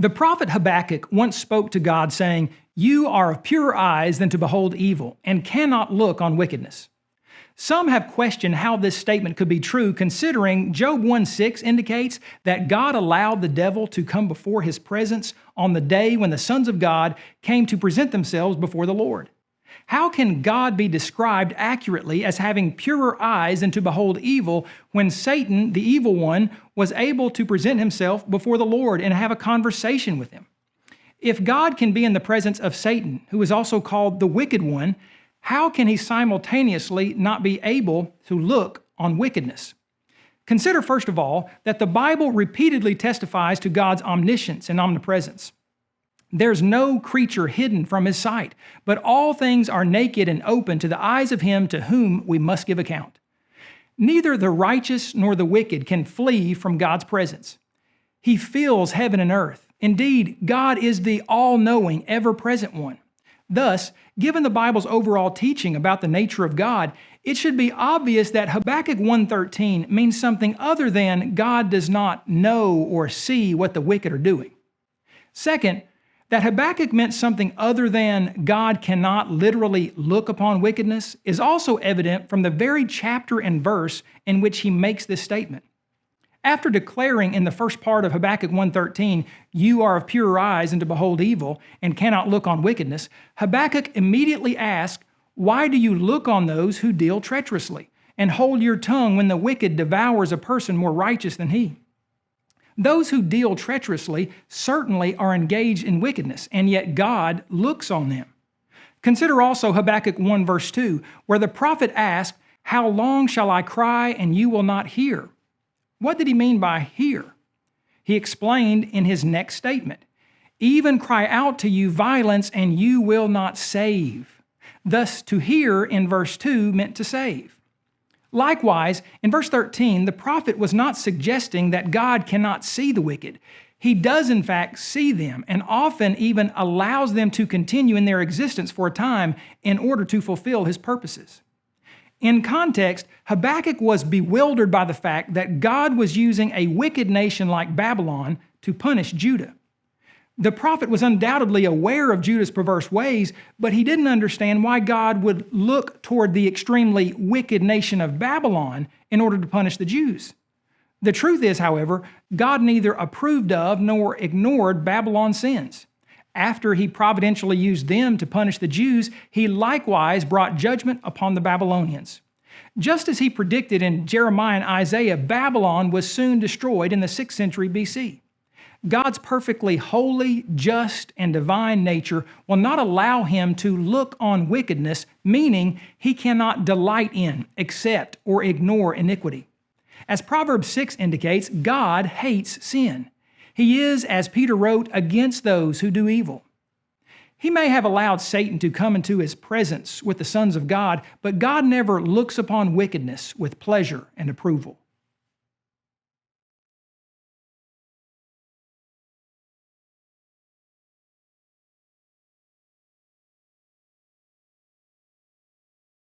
The prophet Habakkuk once spoke to God, saying, "You are of purer eyes than to behold evil, and cannot look on wickedness." Some have questioned how this statement could be true, considering Job 1:6 indicates that God allowed the devil to come before his presence on the day when the sons of God came to present themselves before the Lord. How can God be described accurately as having purer eyes than to behold evil when Satan, the evil one, was able to present himself before the Lord and have a conversation with him? If God can be in the presence of Satan, who is also called the wicked one, how can he simultaneously not be able to look on wickedness? Consider, first of all, that the Bible repeatedly testifies to God's omniscience and omnipresence. There's no creature hidden from his sight, but all things are naked and open to the eyes of him to whom we must give account. Neither the righteous nor the wicked can flee from God's presence. He fills heaven and earth. Indeed, God is the all-knowing, ever-present one. Thus, given the Bible's overall teaching about the nature of God, it should be obvious that Habakkuk 1:13 means something other than God does not know or see what the wicked are doing. Second, that Habakkuk meant something other than God cannot literally look upon wickedness is also evident from the very chapter and verse in which he makes this statement. After declaring in the first part of Habakkuk 1:13, "You are of purer eyes than to behold evil, and cannot look on wickedness," Habakkuk immediately asks, "Why do you look on those who deal treacherously, and hold your tongue when the wicked devours a person more righteous than he?" Those who deal treacherously certainly are engaged in wickedness, and yet God looks on them. Consider also Habakkuk 1 verse 2, where the prophet asked, "How long shall I cry and you will not hear?" What did he mean by hear? He explained in his next statement, "Even cry out to you violence and you will not save." Thus, to hear in verse 2 meant to save. Likewise, in verse 13, the prophet was not suggesting that God cannot see the wicked. He does in fact see them, and often even allows them to continue in their existence for a time in order to fulfill his purposes. In context, Habakkuk was bewildered by the fact that God was using a wicked nation like Babylon to punish Judah. The prophet was undoubtedly aware of Judah's perverse ways, but he didn't understand why God would look toward the extremely wicked nation of Babylon in order to punish the Jews. The truth is, however, God neither approved of nor ignored Babylon's sins. After he providentially used them to punish the Jews, he likewise brought judgment upon the Babylonians. Just as he predicted in Jeremiah and Isaiah, Babylon was soon destroyed in the 6th century BC. God's perfectly holy, just, and divine nature will not allow him to look on wickedness, meaning he cannot delight in, accept, or ignore iniquity. As Proverbs 6 indicates, God hates sin. He is, as Peter wrote, against those who do evil. He may have allowed Satan to come into his presence with the sons of God, but God never looks upon wickedness with pleasure and approval.